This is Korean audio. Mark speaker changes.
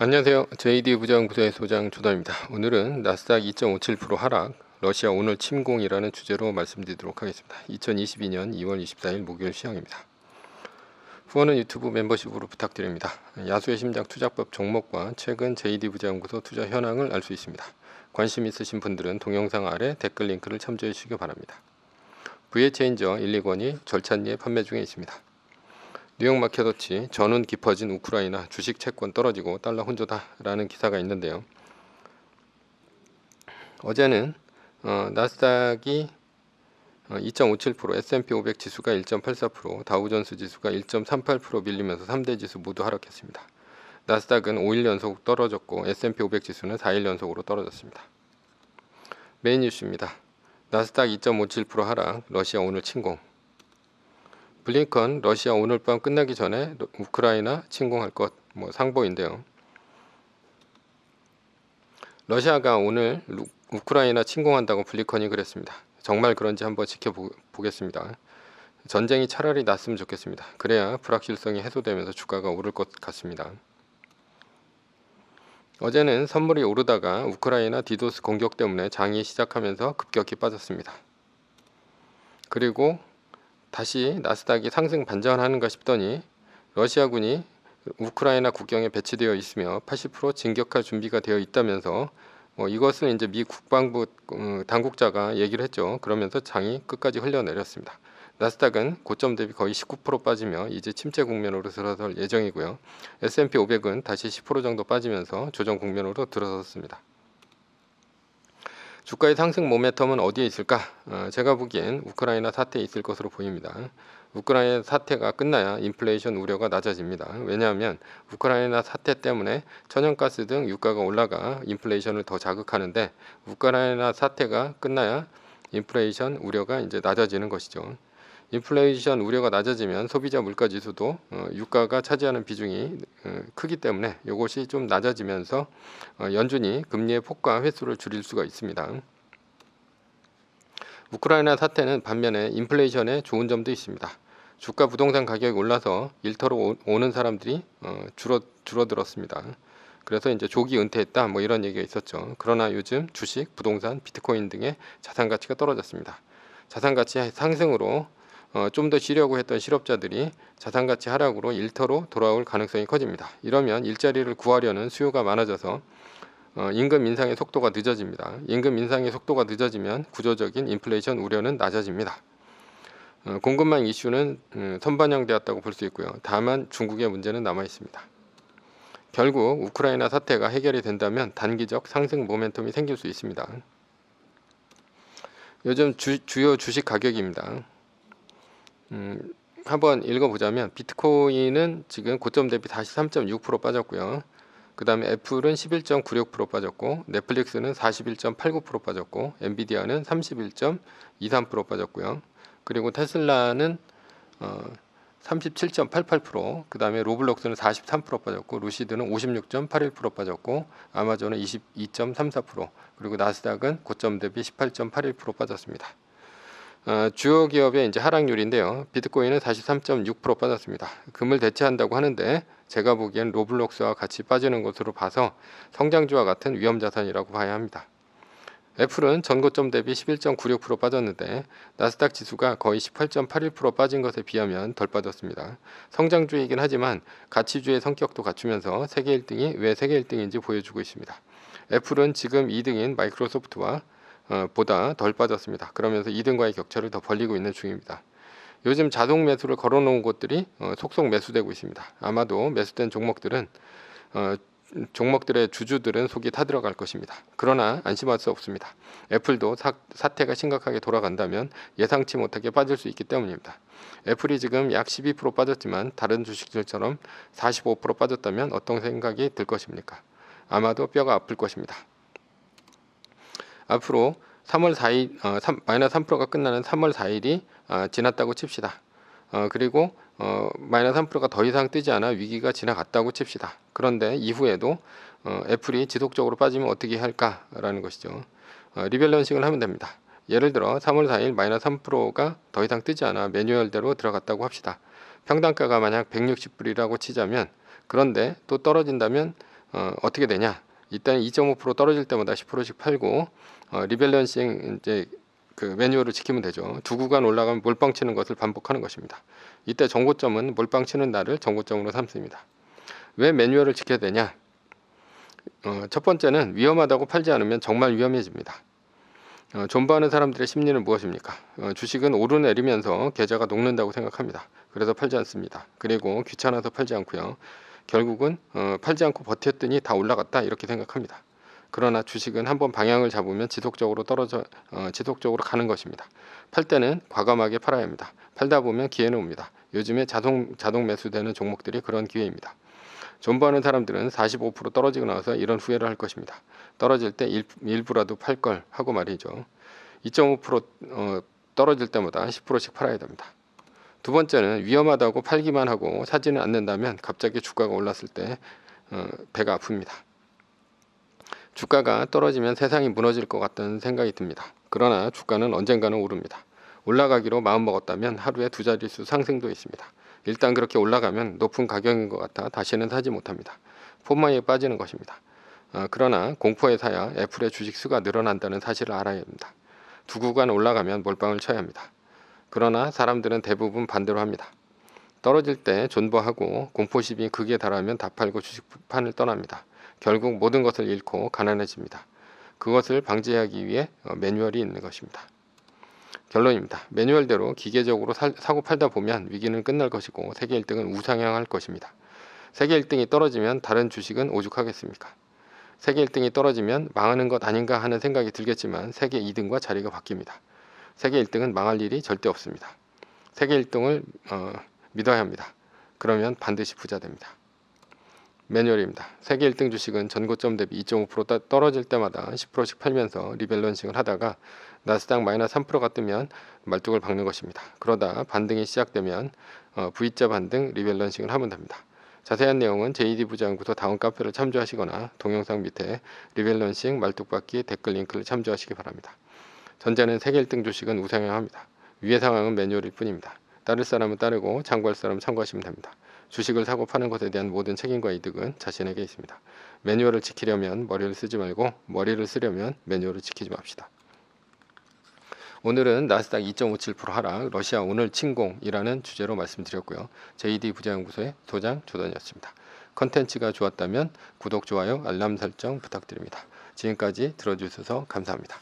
Speaker 1: 안녕하세요. JD 부장구조의 소장 조담입니다. 오늘은 나스닥 2.57% 하락, 러시아 오늘 침공이라는 주제로 말씀드리도록 하겠습니다. 2022년 2월 24일 목요일 시황입니다. 후원은 유튜브 멤버십으로 부탁드립니다. 야수의 심장 투자법 종목과 최근 JD 부장구조 투자 현황을 알 수 있습니다. 관심 있으신 분들은 동영상 아래 댓글 링크를 참조해 주시기 바랍니다. VH체인저 1,2권이 절찬리에 판매 중에 있습니다. 뉴욕 마켓워치 전운 깊어진 우크라이나 주식 채권 떨어지고 달러 혼조다라는 기사가 있는데요. 어제는 나스닥이 2.57%, S&P 500 지수가 1.84%, 다우존스 지수가 1.38% 밀리면서 3대 지수 모두 하락했습니다. 나스닥은 5일 연속 떨어졌고 S&P 500 지수는 4일 연속으로 떨어졌습니다. 메인 뉴스입니다. 나스닥 2.57% 하락, 러시아 오늘 침공. 블링컨 러시아 오늘 밤 끝나기 전에 우크라이나 침공할 것 상보인데요. 러시아가 오늘 우크라이나 침공한다고 블링컨이 그랬습니다. 정말 그런지 한번 지켜보겠습니다. 전쟁이 차라리 났으면 좋겠습니다. 그래야 불확실성이 해소되면서 주가가 오를 것 같습니다. 어제는 선물이 오르다가 우크라이나 디도스 공격 때문에 장이 시작하면서 급격히 빠졌습니다. 그리고 다시 나스닥이 상승 반전하는가 싶더니 러시아군이 우크라이나 국경에 배치되어 있으며 80% 진격할 준비가 되어 있다면서 이것을 이제 미 국방부 당국자가 얘기를 했죠. 그러면서 장이 끝까지 흘러내렸습니다. 나스닥은 고점 대비 거의 19% 빠지며 이제 침체 국면으로 들어설 예정이고요. S&P 500은 다시 10% 정도 빠지면서 조정 국면으로 들어섰습니다. 주가의 상승 모멘텀은 어디에 있을까? 제가 보기엔 우크라이나 사태에 있을 것으로 보입니다. 우크라이나 사태가 끝나야 인플레이션 우려가 낮아집니다. 왜냐하면 우크라이나 사태 때문에 천연가스 등 유가가 올라가 인플레이션을 더 자극하는데 우크라이나 사태가 끝나야 인플레이션 우려가 이제 낮아지는 것이죠. 인플레이션 우려가 낮아지면 소비자 물가지수도 유가가 차지하는 비중이 크기 때문에 이것이 좀 낮아지면서 연준이 금리의 폭과 횟수를 줄일 수가 있습니다. 우크라이나 사태는 반면에 인플레이션에 좋은 점도 있습니다. 주가 부동산 가격이 올라서 일터로 오는 사람들이 줄어들었습니다. 그래서 이제 조기 은퇴했다 이런 얘기가 있었죠. 그러나 요즘 주식, 부동산, 비트코인 등의 자산 가치가 떨어졌습니다. 자산 가치 상승으로 좀 더 쉬려고 했던 실업자들이 자산가치 하락으로 일터로 돌아올 가능성이 커집니다. 이러면 일자리를 구하려는 수요가 많아져서 임금 인상의 속도가 늦어집니다. 임금 인상의 속도가 늦어지면 구조적인 인플레이션 우려는 낮아집니다. 공급망 이슈는 선반영되었다고 볼 수 있고요. 다만 중국의 문제는 남아 있습니다. 결국 우크라이나 사태가 해결이 된다면 단기적 상승 모멘텀이 생길 수 있습니다. 요즘 주요 주식 가격입니다. 한번 읽어보자면 비트코인은 지금 고점 대비 다시 3.6% 빠졌고요. 그 다음에 애플은 11.96% 빠졌고 넷플릭스는 41.89% 빠졌고 엔비디아는 31.23% 빠졌고요. 그리고 테슬라는 37.88%, 그 다음에 로블록스는 43% 빠졌고 루시드는 56.81% 빠졌고 아마존은 22.34%, 그리고 나스닥은 고점 대비 18.81% 빠졌습니다. 주요 기업의 이제 하락률인데요. 비트코인은 43.6% 빠졌습니다. 금을 대체한다고 하는데 제가 보기엔 로블록스와 같이 빠지는 것으로 봐서 성장주와 같은 위험 자산이라고 봐야 합니다. 애플은 전고점 대비 11.96% 빠졌는데 나스닥 지수가 거의 18.81% 빠진 것에 비하면 덜 빠졌습니다. 성장주이긴 하지만 가치주의 성격도 갖추면서 세계 1등이 왜 세계 1등인지 보여주고 있습니다. 애플은 지금 2등인 마이크로소프트와 보다 덜 빠졌습니다. 그러면서 2등과의 격차를 더 벌리고 있는 중입니다. 요즘 자동 매수를 걸어놓은 곳들이 속속 매수되고 있습니다. 아마도 매수된 종목들은 종목들의 주주들은 속이 타들어갈 것입니다. 그러나 안심할 수 없습니다. 애플도 사태가 심각하게 돌아간다면 예상치 못하게 빠질 수 있기 때문입니다. 애플이 지금 약 12% 빠졌지만 다른 주식들처럼 45% 빠졌다면 어떤 생각이 들 것입니까? 아마도 뼈가 아플 것입니다. 앞으로 3월 4일 마이너스 3%가 끝나는 3월 4일이 지났다고 칩시다. 그리고 마이너스 3%가 더 이상 뜨지 않아 위기가 지나갔다고 칩시다. 그런데 이후에도 애플이 지속적으로 빠지면 어떻게 할까라는 것이죠. 리밸런싱을 하면 됩니다. 예를 들어 3월 4일 마이너스 3%가 더 이상 뜨지 않아 매뉴얼대로 들어갔다고 합시다. 평단가가 만약 160불이라고 치자면, 그런데 또 떨어진다면 어떻게 되냐? 일단 2.5% 떨어질 때마다 10%씩 팔고 리밸런싱 이제 그 매뉴얼을 지키면 되죠. 두 구간 올라가면 몰빵 치는 것을 반복하는 것입니다. 이때 정고점은 몰빵 치는 날을 정고점으로 삼습니다. 왜 매뉴얼을 지켜야 되냐? 첫 번째는 위험하다고 팔지 않으면 정말 위험해집니다. 존버하는 사람들의 심리는 무엇입니까? 주식은 오르내리면서 계좌가 녹는다고 생각합니다. 그래서 팔지 않습니다. 그리고 귀찮아서 팔지 않고요. 결국은 팔지 않고 버텼더니 다 올라갔다 이렇게 생각합니다. 그러나 주식은 한번 방향을 잡으면 지속적으로 지속적으로 가는 것입니다. 팔 때는 과감하게 팔아야 합니다. 팔다 보면 기회는 옵니다. 요즘에 자동 매수되는 종목들이 그런 기회입니다. 존버하는 사람들은 45% 떨어지고 나서 이런 후회를 할 것입니다. 떨어질 때 일부라도 팔 걸 하고 말이죠. 2.5% 떨어질 때마다 10%씩 팔아야 됩니다. 두 번째는 위험하다고 팔기만 하고 사지는 않는다면 갑자기 주가가 올랐을 때 배가 아픕니다. 주가가 떨어지면 세상이 무너질 것 같다는 생각이 듭니다. 그러나 주가는 언젠가는 오릅니다. 올라가기로 마음먹었다면 하루에 두 자릿수 상승도 있습니다. 일단 그렇게 올라가면 높은 가격인 것 같아 다시는 사지 못합니다. 포마에 빠지는 것입니다. 그러나 공포에 사야 애플의 주식 수가 늘어난다는 사실을 알아야 합니다. 두 구간 올라가면 몰빵을 쳐야 합니다. 그러나 사람들은 대부분 반대로 합니다. 떨어질 때 존버하고 공포심이 극에 달하면 다 팔고 주식판을 떠납니다. 결국 모든 것을 잃고 가난해집니다. 그것을 방지하기 위해 매뉴얼이 있는 것입니다. 결론입니다. 매뉴얼대로 기계적으로 사고 팔다 보면 위기는 끝날 것이고 세계 1등은 우상향할 것입니다. 세계 1등이 떨어지면 다른 주식은 오죽하겠습니까? 세계 1등이 떨어지면 망하는 것 아닌가 하는 생각이 들겠지만 세계 2등과 자리가 바뀝니다. 세계 1등은 망할 일이 절대 없습니다. 세계 1등을 믿어야 합니다. 그러면 반드시 부자 됩니다. 매뉴얼입니다. 세계 1등 주식은 전고점 대비 2.5% 떨어질 때마다 10%씩 팔면서 리밸런싱을 하다가 나스닥 마이너스 3%가 뜨면 말뚝을 박는 것입니다. 그러다 반등이 시작되면 V자 반등 리밸런싱을 하면 됩니다. 자세한 내용은 JD 부자연구소 다운 카페를 참조하시거나 동영상 밑에 리밸런싱 말뚝박기 댓글 링크를 참조하시기 바랍니다. 전자는 세계 1등 주식은 우상향합니다. 위의 상황은 매뉴얼일 뿐입니다. 따를 사람은 따르고 참고할 사람은 참고하시면 됩니다. 주식을 사고 파는 것에 대한 모든 책임과 이득은 자신에게 있습니다. 매뉴얼을 지키려면 머리를 쓰지 말고 머리를 쓰려면 매뉴얼을 지키지 맙시다. 오늘은 나스닥 2.57% 하락, 러시아 오늘 침공이라는 주제로 말씀드렸고요. JD 부자연구소의 소장 조던이었습니다. 컨텐츠가 좋았다면 구독, 좋아요, 알람 설정 부탁드립니다. 지금까지 들어주셔서 감사합니다.